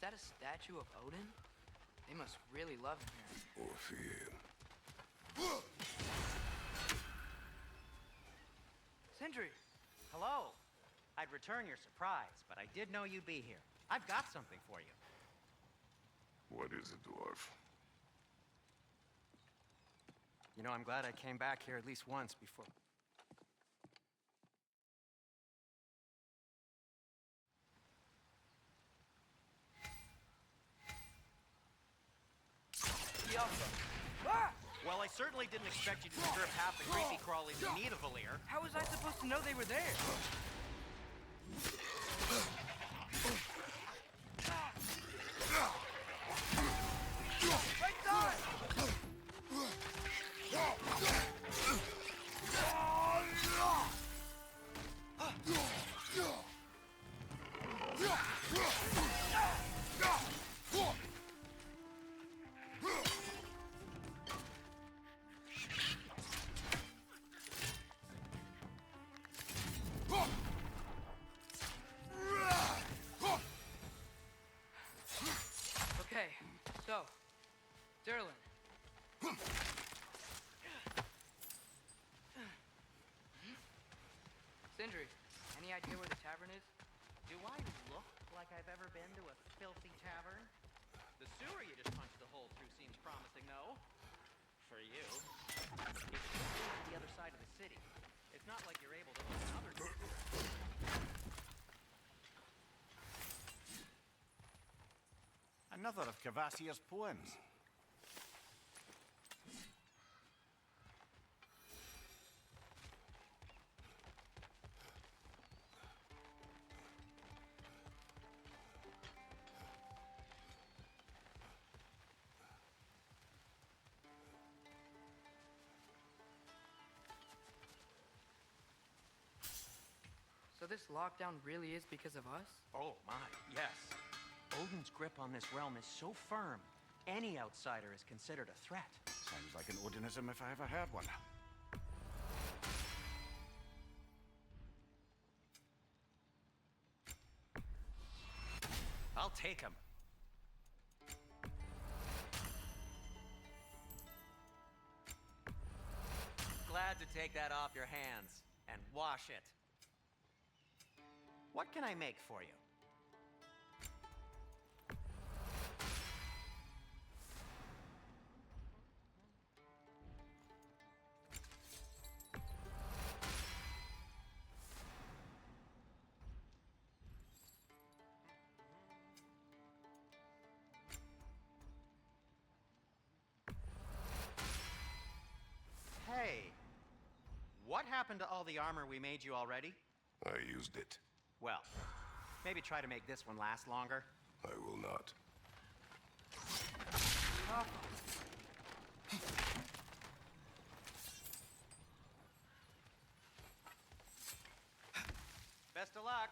that a statue of Odin? They must really love him here. Or fear him. Sindri! Hello. I'd return your surprise, but I did know you'd be here. I've got something for you. What is it, dwarf? You know, I'm glad I came back here at least once before. Well, I certainly didn't expect you to disturb half the creepy crawlies in need of Valir. How was I supposed to know they were there? Right side! Okay, so, Derlin. Sindri, any idea where the tavern is? Do I look like I've ever been to a filthy tavern? The sewer you just punched the hole through seems promising, though. For you. It's the other side of the city. It's not like you're able to open other doors. Another of Kvasir's poems. So this lockdown really is because of us? Oh my, yes. Odin's grip on this realm is so firm, any outsider is considered a threat. Sounds like an Odinism if I ever heard one. I'll take him. Glad to take that off your hands and wash it. What can I make for you? Hey, what happened to all the armor we made you already? I used it. Well, maybe try to make this one last longer. I will not. Best of luck.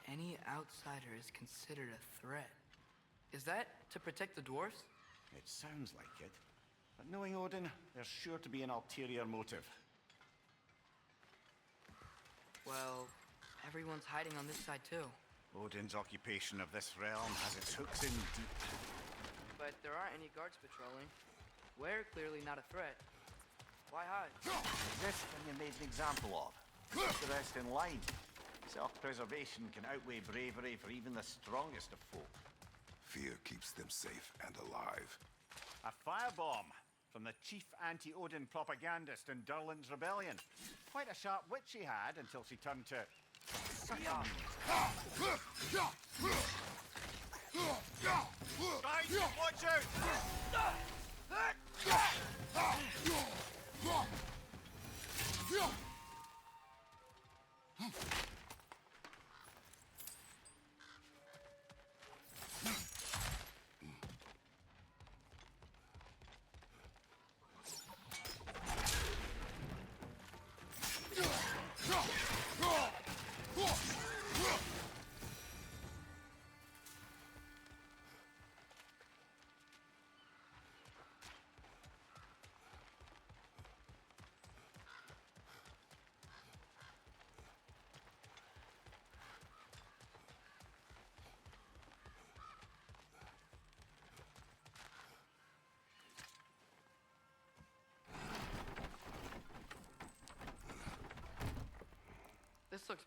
Any outsider is considered a threat. Is that to protect the dwarves? It sounds like it. But knowing Odin, there's sure to be an ulterior motive. Well, everyone's hiding on this side too. Odin's occupation of this realm has its hooks in deep. But there aren't any guards patrolling. We're clearly not a threat. Why hide? Is this thing you made an example of? Keep the rest in line. Self-preservation can outweigh bravery for even the strongest of folk. Fear keeps them safe and alive. A firebomb from the chief anti-Odin propagandist in Durlin's rebellion. Quite a sharp wit she had until she turned to... Guys, watch out!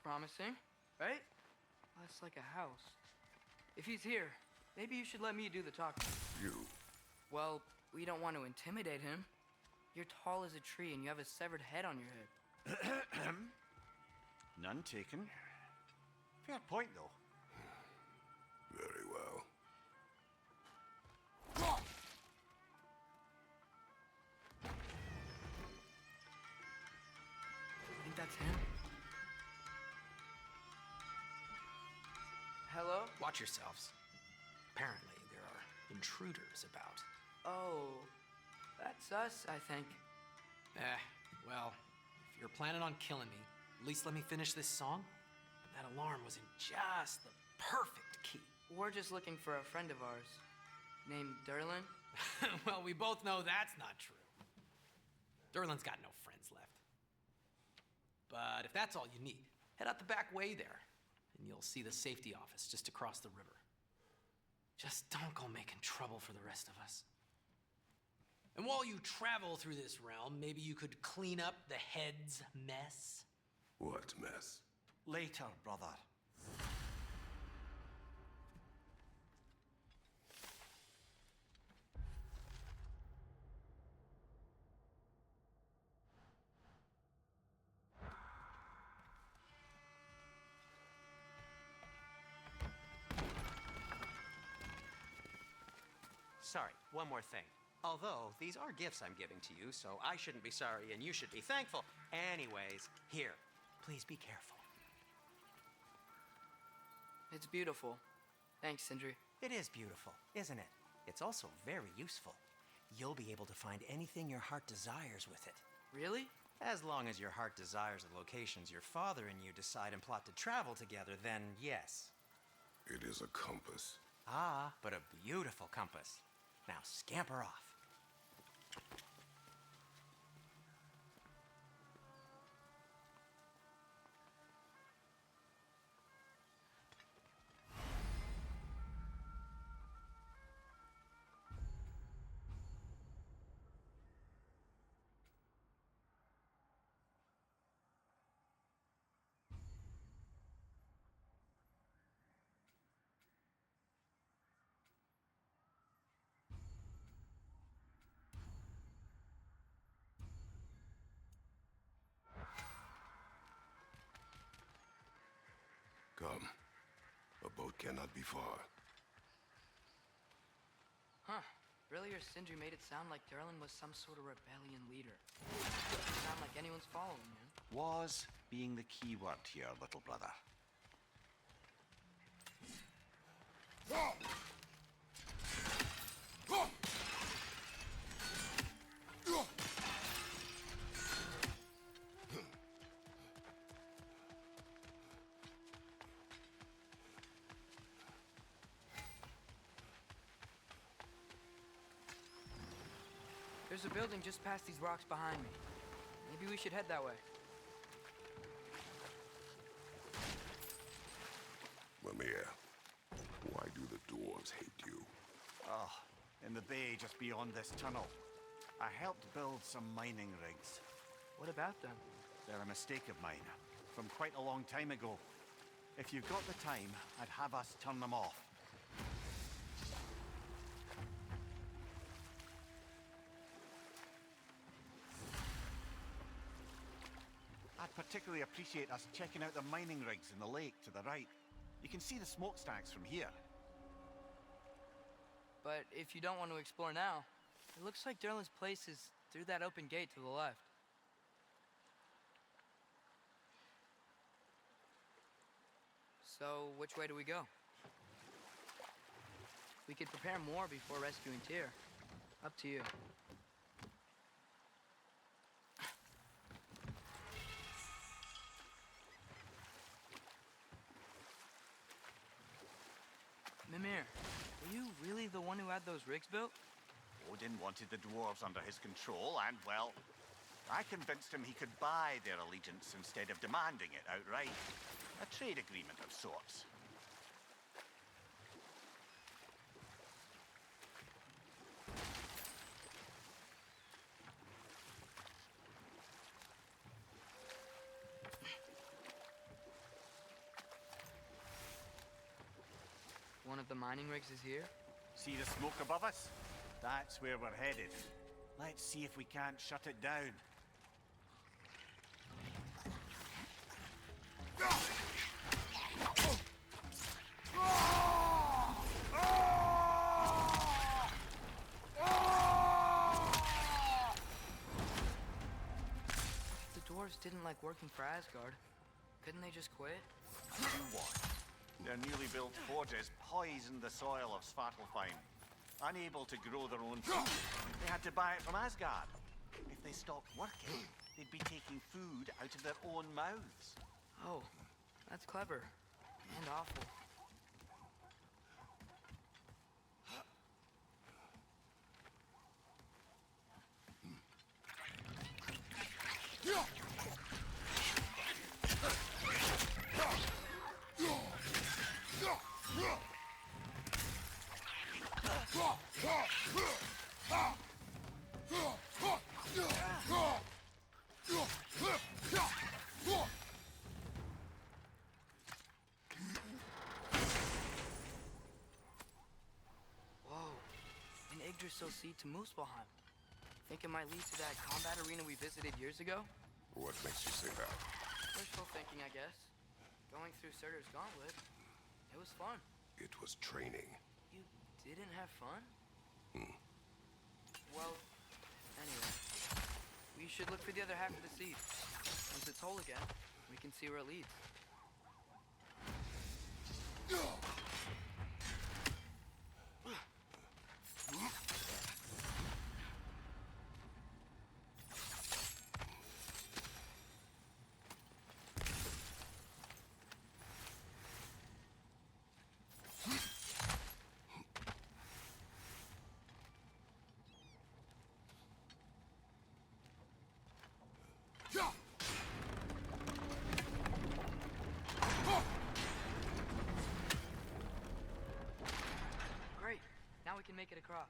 promising, right? Less like a house. If he's here, maybe you should let me do the talking. You. Well, we don't want to intimidate him. You're tall as a tree and you have a severed head on your head. None taken. Fair point, though. Very well. I think that's him. Hello? Watch yourselves. Apparently, there are intruders about. Oh, that's us, I think. Well, if you're planning on killing me, at least let me finish this song. That alarm was in just the perfect key. We're just looking for a friend of ours named Derlin. Well, we both know that's not true. Derlin's got no friends left. But if that's all you need, head out the back way there, and you'll see the safety office just across the river. Just don't go making trouble for the rest of us. And while you travel through this realm, maybe you could clean up the head's mess? What mess? Later, brother. Sorry, one more thing. Although, these are gifts I'm giving to you, so I shouldn't be sorry and you should be thankful. Anyways, here, please be careful. It's beautiful. Thanks, Sindri. It is beautiful, isn't it? It's also very useful. You'll be able to find anything your heart desires with it. Really? As long as your heart desires the locations your father and you decide and plot to travel together, then yes. It is a compass. Ah, but a beautiful compass. Now scamper off. Come. A boat cannot be far. Huh. Earlier, Sindri made it sound like Derlin was some sort of rebellion leader. Doesn't sound like anyone's following him. Was being the key word here, little brother. There's a building just past these rocks behind me. Maybe we should head that way. Mimir, why do the dwarves hate you? Oh, in the bay just beyond this tunnel. I helped build some mining rigs. What about them? They're a mistake of mine, from quite a long time ago. If you've got the time, I'd have us turn them off. I'd particularly appreciate us checking out the mining rigs in the lake to the right. You can see the smokestacks from here. But if you don't want to explore now, it looks like Derlin's place is through that open gate to the left. So, which way do we go? We could prepare more before rescuing Tyr. Up to you. Mimir, were you really the one who had those rigs built? Odin wanted the dwarves under his control, and, well, I convinced him he could buy their allegiance instead of demanding it outright. A trade agreement of sorts. of the mining rigs is here? See the smoke above us? That's where we're headed. Let's see if we can't shut it down. The dwarves didn't like working for Asgard. Couldn't they just quit? Do what? Their newly built forges poisoned the soil of Svartalfheim. Unable to grow their own food, they had to buy it from Asgard. If they stopped working, they'd be taking food out of their own mouths. Oh, that's clever. And awful. Yggdrasil Sea to Muspelheim. Think it might lead to that combat arena we visited years ago? What makes you say that? Wishful thinking, I guess. Going through Surtur's gauntlet, it was fun. It was training. You didn't have fun? Well, anyway. We should look for the other half of the sea. Once it's whole again, we can see where it leads. Great. Now we can make it across.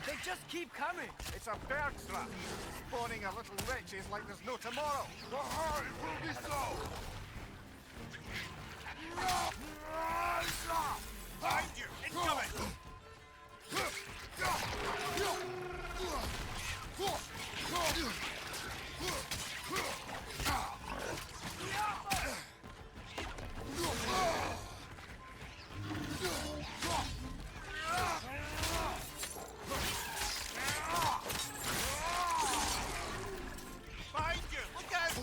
They just keep coming! It's a bird trap, spawning our little witches like there's no tomorrow. The hurry will be so! Behind you, incoming! Behind you, look out!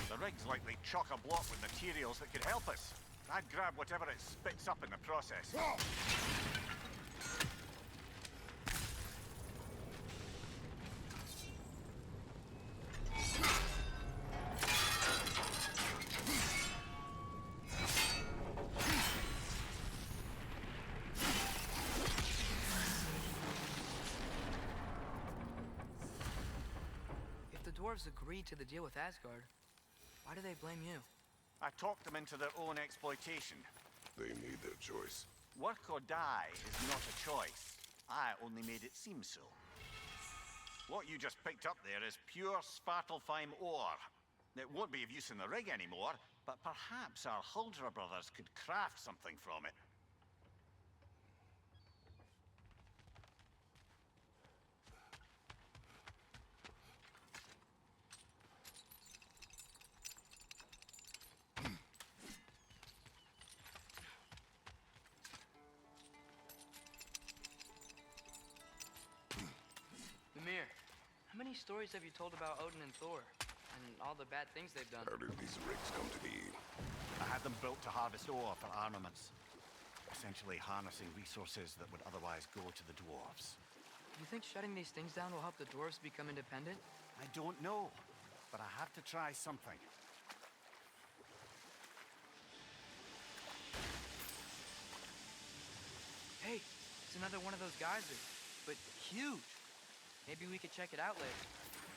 The rig's likely chock-a-block with materials that could help us. I'd grab whatever it spits up in the process. If the dwarves agreed to the deal with Asgard, why do they blame you? I talked them into their own exploitation. They made their choice. Work or die is not a choice. I only made it seem so. What you just picked up there is pure Svartalfheim ore. It won't be of use in the rig anymore, but perhaps our Huldra brothers could craft something from it. Mimir, how many stories have you told about Odin and Thor? And all the bad things they've done? How did these rigs come to be? I had them built to harvest ore for armaments. Essentially harnessing resources that would otherwise go to the dwarves. You think shutting these things down will help the dwarves become independent? I don't know, but I have to try something. Hey, it's another one of those geysers, but huge. Maybe we could check it out later.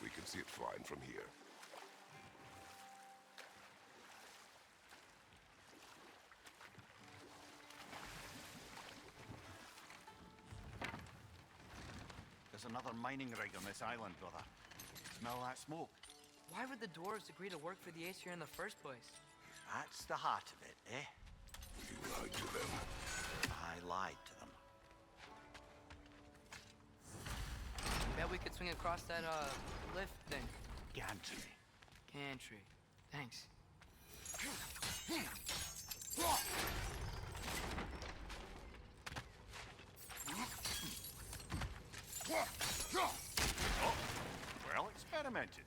We can see it fine from here. There's another mining rig on this island, brother. Smell that smoke? Why would the dwarves agree to work for the Aesir in the first place? That's the heart of it, eh? You lied to them. I lied to them. Bet we could swing across that, lift thing. Gantry. Gantry. Thanks. Oh, well experimented.